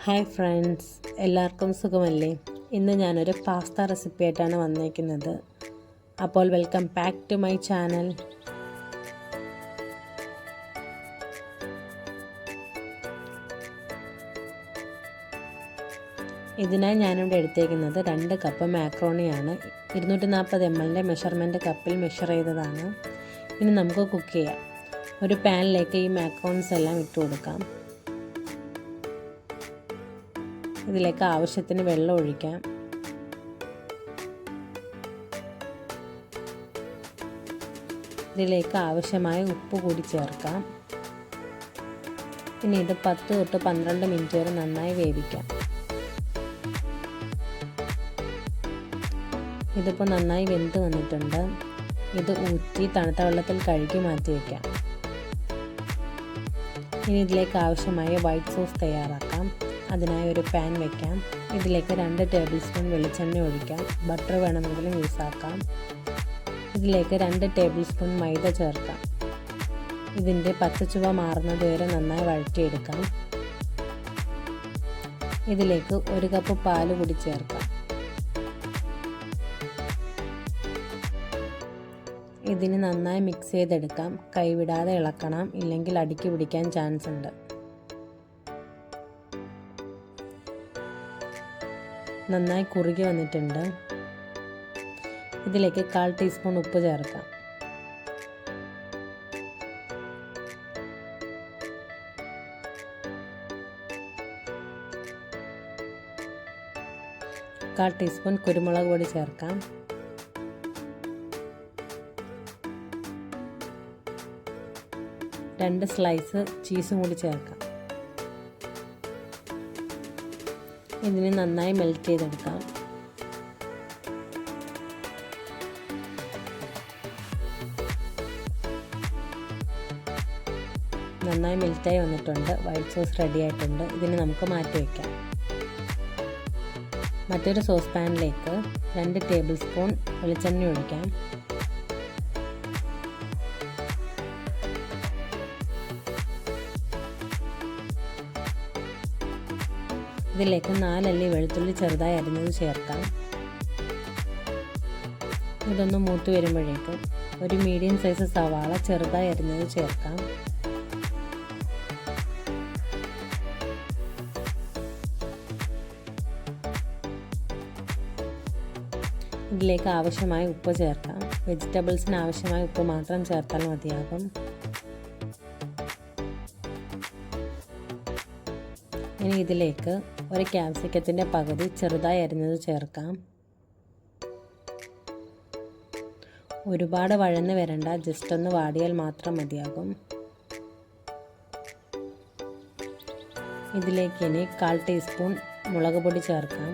Hi friends, എല്ലാവർക്കും സുഖമല്ലേ? ഇന്ന് ഞാനൊരു പാസ്ത റെസിപ്പി ആയിട്ടാണ് വന്നിരിക്കുന്നത്. അപ്പോൾ welcome back to my channel. ഇതിനായി ഞാനിവിടെ എടുത്തേക്കുന്നത് 2 കപ്പ് മാക്രോണിയാണ്. 240 ml മെഷർമെൻറ്റ് കപ്പിൽ മെഷർ ചെയ്തതാണ്. ഇനി നമുക്ക് കുക്ക് ചെയ്യാം. ഒരു പാനിലേക്ക് ഈ മാക്രോൺസ് എല്ലാം ഇട്ട് കൊടുക്കാം. ഇതിലേക്ക് ആവശ്യത്തിന് വെള്ളം ഒഴിക്കാം. ഇതിലേക്ക് ആവശ്യമായ ഉപ്പ് കൂടി ചേർക്കാം. ഇനി ഇത് 10 തൊട്ട് 12 മിനിറ്റ് വരെ നന്നായി വേവിക്കാം. ഇതിപ്പോൾ നന്നായി വെന്ത് വന്നിട്ടുണ്ട്. ഇത് ഊറ്റി തണുത്ത വെള്ളത്തിൽ കഴുകി മാറ്റി വയ്ക്കാം. ഇനി ഇതിലേക്ക് ആവശ്യമായ വൈറ്റ് സോസ് തയ്യാറാക്കാം. അതിനായി ഒരു പാൻ വയ്ക്കാം. ഇതിലേക്ക് 2 ടേബിൾ സ്പൂൺ വെളിച്ചെണ്ണ ഒഴിക്കാം. ബട്ടർ വേണമെങ്കിലും യൂസ് ആക്കാം. ഇതിലേക്ക് 2 ടേബിൾ സ്പൂൺ മൈദ ചേർക്കാം. ഇതിൻ്റെ പച്ചച്ചുവ മാറുന്നത് വരെ നന്നായി വഴറ്റിയെടുക്കാം. ഇതിലേക്ക് 1 കപ്പ് പാൽ കൂടി ചേർക്കാം. ഇതിന് നന്നായി മിക്സ് ചെയ്തെടുക്കാം. കൈവിടാതെ ഇളക്കണം, ഇല്ലെങ്കിൽ അടിക്ക് പിടിക്കാൻ ചാൻസ് ഉണ്ട്. നന്നായി കുറുകി വന്നിട്ടുണ്ട്. ഇതിലേക്ക് 1/4 ടീസ്പൂൺ ഉപ്പ് ചേർക്കാം. കാൽ ടീസ്പൂൺ കുരുമുളക് പൊടി ചേർക്കാം. രണ്ട് സ്ലൈസ് ചീസും കൂടി ചേർക്കാം. ഇതിനെ നന്നായി മെൽറ്റ് ചെയ്തെടുക്കാം. നന്നായി മെൽറ്റായി വന്നിട്ടുണ്ട്. വൈറ്റ് സോസ് റെഡി ആയിട്ടുണ്ട്. ഇതിനെ നമുക്ക് മാറ്റി വയ്ക്കാം. മറ്റൊരു സോസ് പാനിലേക്ക് 2 ടേബിൾ സ്പൂൺ വെളിച്ചെണ്ണ ഒഴിക്കാം. ഇതിലേക്ക് 4 അല്ലി വെളുത്തുള്ളി ചെറുതായി അരിഞ്ഞത് ചേർക്കാം. ഇതൊന്ന് മൂത്ത് വരുമ്പോഴേക്കും ഒരു മീഡിയം സൈസ് സവാള ചെറുതായി അരിഞ്ഞത് ചേർക്കാം. ഇതിലേക്ക് ആവശ്യമായ ഉപ്പ് ചേർക്കാം. വെജിറ്റബിൾസിന് ആവശ്യമായ ഉപ്പ് മാത്രം ചേർത്താൽ മതിയാകും. ഇനി ഇതിലേക്ക് ഒരു ക്യാപ്സിക്കത്തിൻ്റെ പകുതി ചെറുതായി അരിഞ്ഞത് ചേർക്കാം. ഒരുപാട് വഴന്ന് വരണ്ട, ജസ്റ്റ് ഒന്ന് വാടിയാൽ മാത്രം മതിയാകും. ഇതിലേക്ക് ഇനി 1/4 ടീസ്പൂൺ മുളക് പൊടി ചേർക്കാം.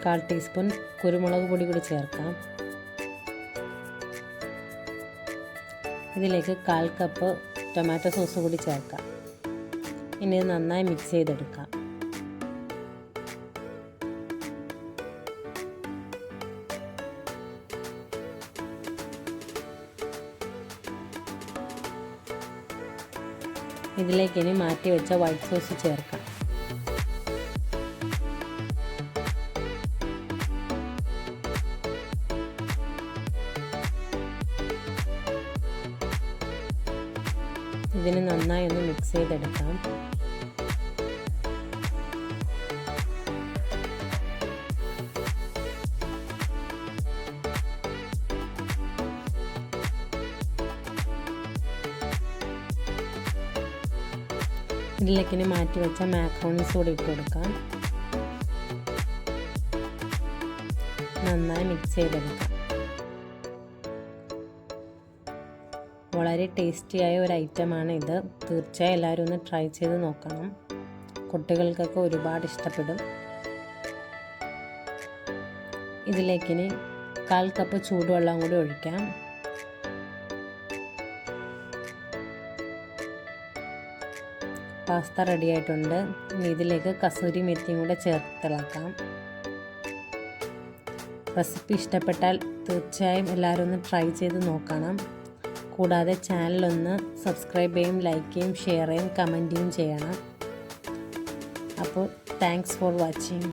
കാൽ ടീസ്പൂൺ കുരുമുളക് പൊടി കൂടി ചേർക്കാം. ഇതിലേക്ക് 1/4 കപ്പ് ടൊമാറ്റോ സോസ് കൂടി ചേർക്കാം. ഇനി ഇത് നന്നായി മിക്സ് ചെയ്തെടുക്കാം. ഇതിലേക്ക് ഇനി മാറ്റി വെച്ച വൈറ്റ് സോസ് ചേർക്കാം. ഇതിന് നന്നായി ഒന്ന് മിക്സ് ചെയ്തെടുക്കാം. ഇതിലേക്ക് മാറ്റി വെച്ച മാക്രോണീസ് കൂടി ഇട്ട് കൊടുക്കാം. നന്നായി മിക്സ് ചെയ്തെടുക്കാം. വളരെ ടേസ്റ്റിയായ ഒരു ഐറ്റമാണ് ഇത്. തീർച്ചയായും എല്ലാവരും ഒന്ന് ട്രൈ ചെയ്ത് നോക്കണം. കുട്ടികൾക്കൊക്കെ ഒരുപാട് ഇഷ്ടപ്പെടും. ഇതിലേക്കിനി 1/4 കപ്പ് ചൂടുവെള്ളം കൂടി ഒഴിക്കാം. പാസ്ത റെഡി ആയിട്ടുണ്ട്. ഇനി ഇതിലേക്ക് കസൂരി മെത്തിയും കൂടെ ചേർത്തിളക്കാം. റെസിപ്പി ഇഷ്ടപ്പെട്ടാൽ തീർച്ചയായും എല്ലാവരും ഒന്ന് ട്രൈ ചെയ്ത് നോക്കണം. കൂടാതെ ചാനലൊന്ന് സബ്സ്ക്രൈബ് ചെയ്യും, ലൈക്ക് ചെയ്യും, ഷെയർ ചെയ്യും, കമൻറ്റ് ചെയ്യണം. അപ്പോൾ താങ്ക്സ് ഫോർ വാച്ചിങ്.